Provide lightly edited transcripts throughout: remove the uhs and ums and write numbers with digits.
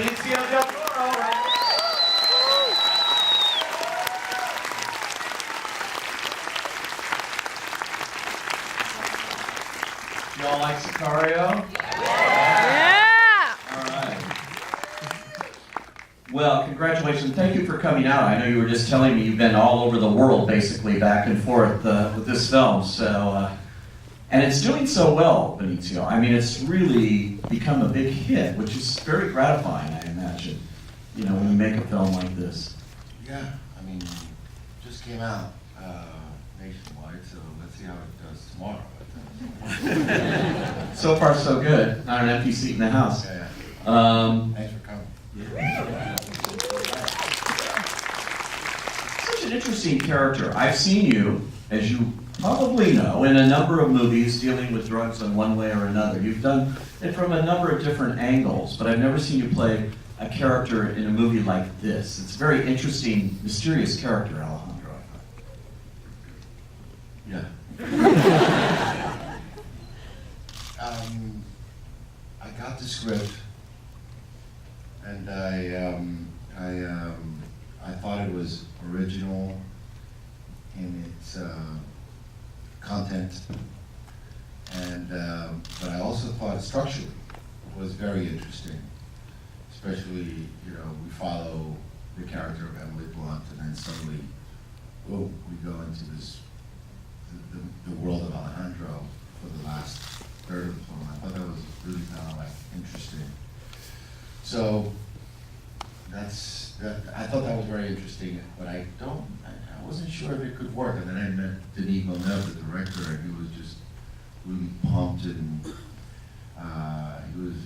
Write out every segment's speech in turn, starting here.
Benicio del Toro. Y'all like Sicario? Yeah! All right. Well, congratulations. Thank you for coming out. I know you were just telling me you've been all over the world, basically, back and forth with this film. So, and it's doing so well, Benicio. I mean, it's really become a big hit, which is very gratifying, I imagine, you know, when you make a film like this. Yeah, I mean, just came out nationwide, so let's see how it does tomorrow. So far, so good. Not an empty seat in the house. Yeah. Thanks for coming. Such an interesting character. I've seen you, as you probably know, in a number of movies dealing with drugs in one way or another. You've done it from a number of different angles, but I've never seen you play a character in a movie like this. It's a very interesting, mysterious character, Alejandro, I thought. Yeah. I got the script, and I thought it was original in its content, and but I also thought structurally it was very interesting. Especially, you know, we follow the character of Emily Blunt, and then suddenly, oh, we go into this the world of Alejandro for the last third of the film. I thought that was really kind of like interesting. So I thought that was very interesting, but I wasn't sure if it could work. And then I met Denis Villeneuve, the director, and he was just really pumped, and he was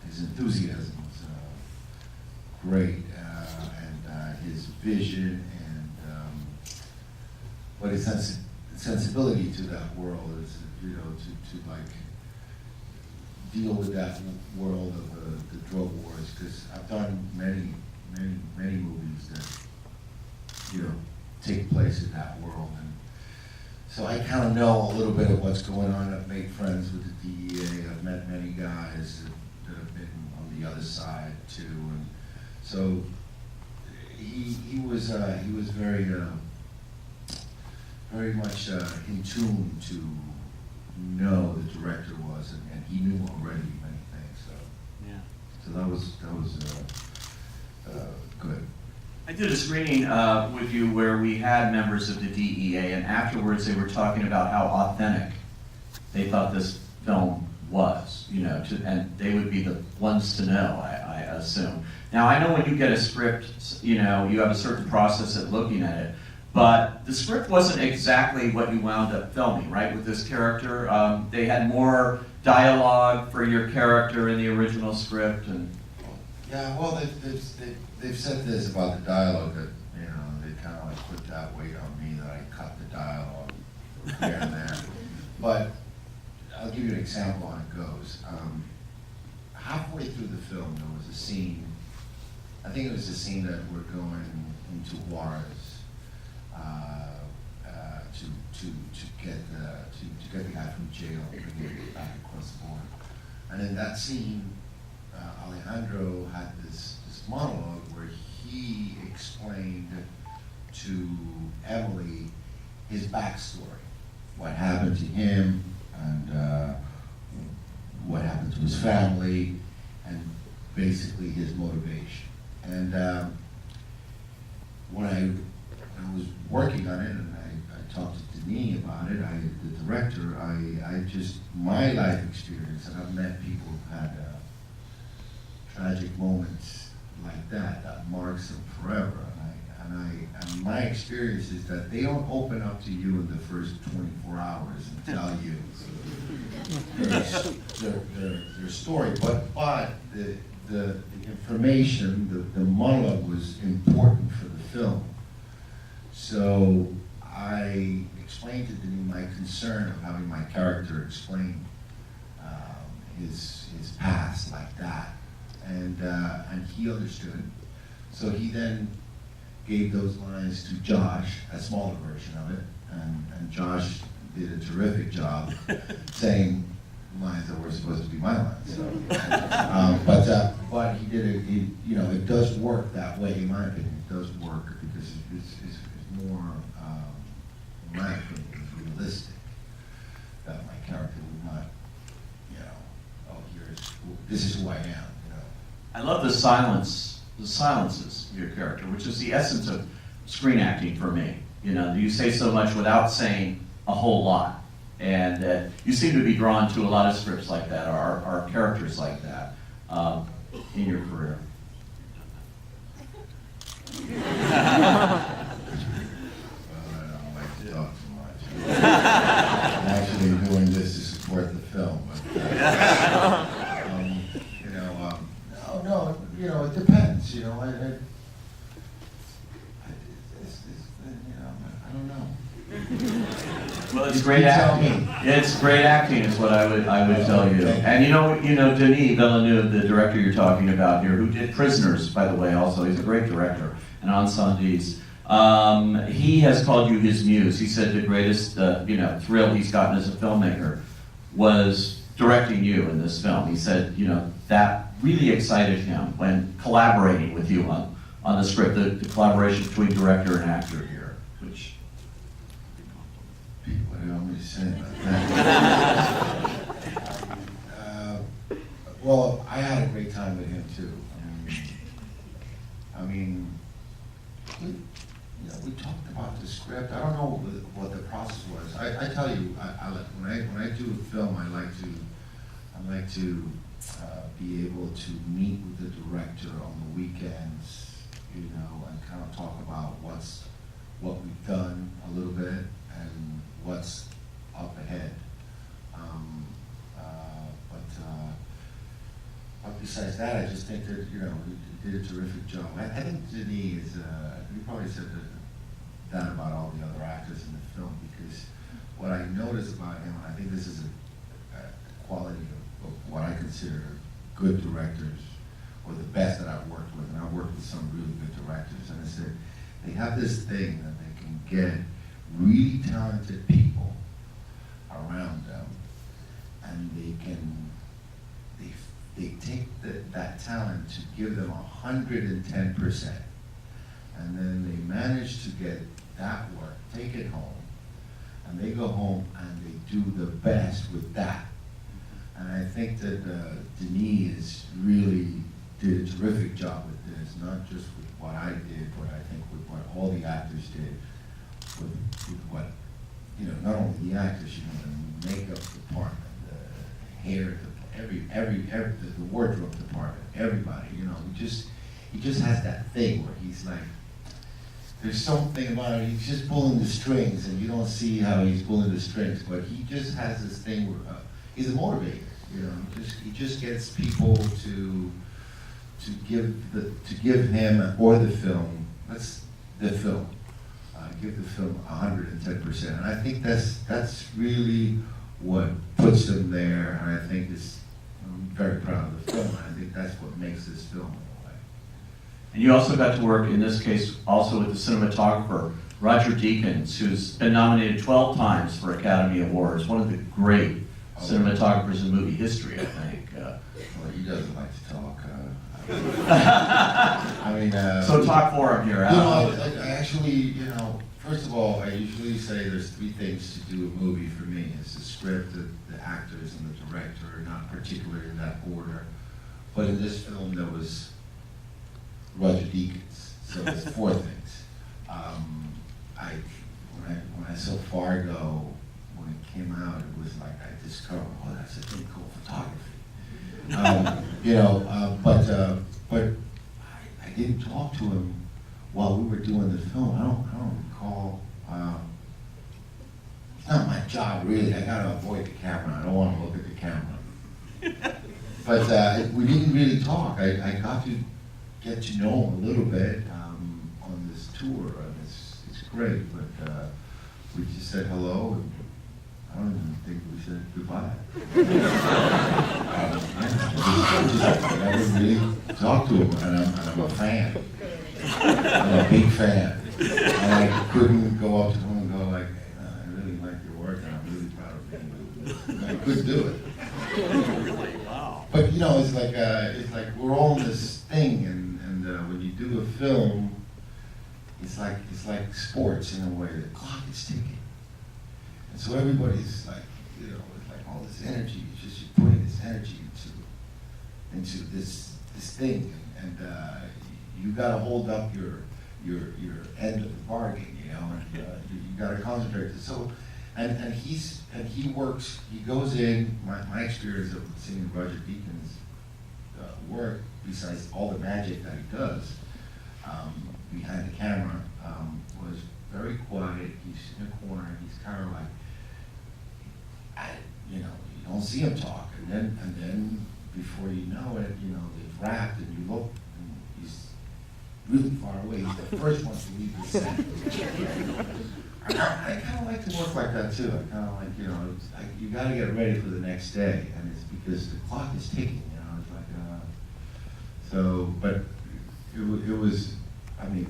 his enthusiasm was great, and his vision but his sensibility to that world is, you know, to like deal with that world of the drug wars, because I've done many movies that, you know, take place in that world, and so I kind of know a little bit of what's going on. I've made friends with the DEA. I've met many guys that have been on the other side too, and so he was very much in tune to know the director was, and he knew already many things. So Yeah. So that was good. I did a screening with you where we had members of the DEA, and afterwards they were talking about how authentic they thought this film was, you know, and they would be the ones to know, I assume. Now, I know when you get a script, you know, you have a certain process at looking at it, but the script wasn't exactly what you wound up filming, right, with this character? They had more dialogue for your character in the original script, and... Yeah, well, they've said this about the dialogue, that, you know, they kind of like put that weight on me, that I cut the dialogue here and there. But I'll give you an example how it goes. Halfway through the film, there was a scene, I think it was a scene that we're going into Juarez to get the guy from jail, bring him back across the border. And in that scene, Alejandro had this monologue where he explained to Emily his backstory, what happened to him, and what happened to his family, and basically his motivation. And when I was working on it, and I talked to Denis about it, the director, I just, my life experience, and I've met people who've had tragic moments like that marks them forever. And my experience is that they don't open up to you in the first 24 hours and tell you their story, but the information, the monologue was important for the film. So I explained to Denis my concern of having my character explain his past like that, and he understood. So he then gave those lines to Josh, a smaller version of it, and Josh did a terrific job saying lines that were supposed to be my lines. So. But he did it. You know, it does work that way, in my opinion. It does work because it's more, in my opinion, it's realistic. That my character would not, you know, oh, this is who I am. You know. I love the silences of your character, which is the essence of screen acting for me. You know, you say so much without saying a whole lot. And you seem to be drawn to a lot of scripts like that, or characters like that, in your career. Well, I don't like to talk too much. I'm actually doing this to support the film. But, no, you know, it depends. You know, I don't know. Well, it's great acting. It's great acting, is what I would tell you. And you know, Denis Villeneuve, the director you're talking about here, who did Prisoners, by the way, also, he's a great director, and Incendies. He has called you his muse. He said the greatest, thrill he's gotten as a filmmaker was directing you in this film. He said, that really excited him when collaborating with you on the script, the collaboration between director and actor here, which. What do you want me to say about that? Well, I had a great time with him too. I mean, we talked about the script. I don't know what the process was. I tell you, when I do a film, I like to be able to meet with the director on the weekends, and kind of talk about what we've done a little bit and what's up ahead. But besides that, I just think that he did a terrific job. I think Denis is. He probably said that about all the other actors in the film, because what I notice about him, I think this is a quality of what I consider good directors, or the best that I've worked with, and I've worked with some really good directors, and it's that they have this thing that they can get really talented people around them, and they take that talent to give them 110%, and then they manage to get that work, take it home, and they go home and they do the best with that. And I think that Denis really did a terrific job with this, not just with what I did, but I think with what all the actors did, with what, not only the actors, the makeup department, the hair, the wardrobe department, everybody, he just has that thing where he's like, there's something about it, he's just pulling the strings, and you don't see how he's pulling the strings, but he just has this thing where, he's a motivator, he just gets people to give him or the film, give the film 110%, and I think that's really what puts him there, and I think I'm very proud of the film, and I think that's what makes this film in a way. And you also got to work, in this case, also with the cinematographer, Roger Deakins, who's been nominated 12 times for Academy Awards, one of the great cinematographers in movie history, I think. Well, he doesn't like to talk. So talk for him here, I actually, first of all, I usually say there's three things to do a movie for me. It's the script, the actors, and the director, not particularly in that order. But in this film, there was Roger Deakins, so there's four things. When I saw Fargo, when it came out, it was like I discovered, that's a pretty cool photography. But I didn't talk to him while we were doing the film. I don't recall. It's not my job, really. I gotta avoid the camera. I don't want to look at the camera. But we didn't really talk. I got to get to know him a little bit on this tour, and it's great. But we just said hello, and I don't even think we said goodbye. I never really talked to him, and I'm a fan. I'm a big fan. And I couldn't go up to him and go like, I really like your work, and I'm really proud of you. I couldn't do it. Really? Wow. But you know, it's like we're all in this thing, and when you do a film, it's like sports in a way. The clock is ticking, and so everybody's like, you know, it's like all this energy. It's just you're putting this energy into this thing, and you got to hold up your end of the bargain, you know, and you got to concentrate. So, and he works. He goes in. My experience of seeing Roger Deakins work, besides all the magic that he does behind the camera, was very quiet. He's in a corner. He's kind of like, you know, you don't see him talk, and then before you know it, you know, they've wrapped, and you look, and he's really far away. He's the first one to leave the set. I kind of like to work like that too. I kind of like, you know, it's like you got to get ready for the next day, and it's because the clock is ticking. You know, it's like so. But it was. I mean,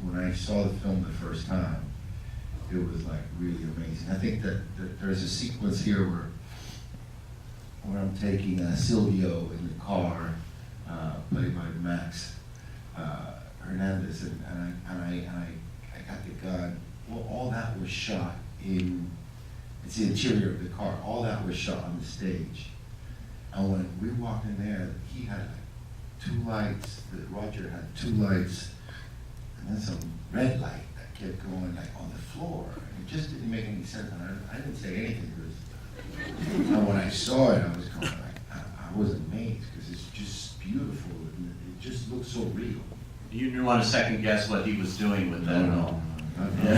when I saw the film the first time, it was like really amazing. I think that there's a sequence here where I'm taking Silvio in the car, played by Max Hernandez, and I got the gun. Well, all that was shot it's the interior of the car. All that was shot on the stage. And when we walked in there, he had like 2 lights. Roger had 2 lights, and then some red light that kept going like on the floor. And it just didn't make any sense. And I didn't say anything because when I saw it, I was going like, I was amazed because it's just beautiful. And it just looks so real. You didn't want to second guess what he was doing with that at all. No.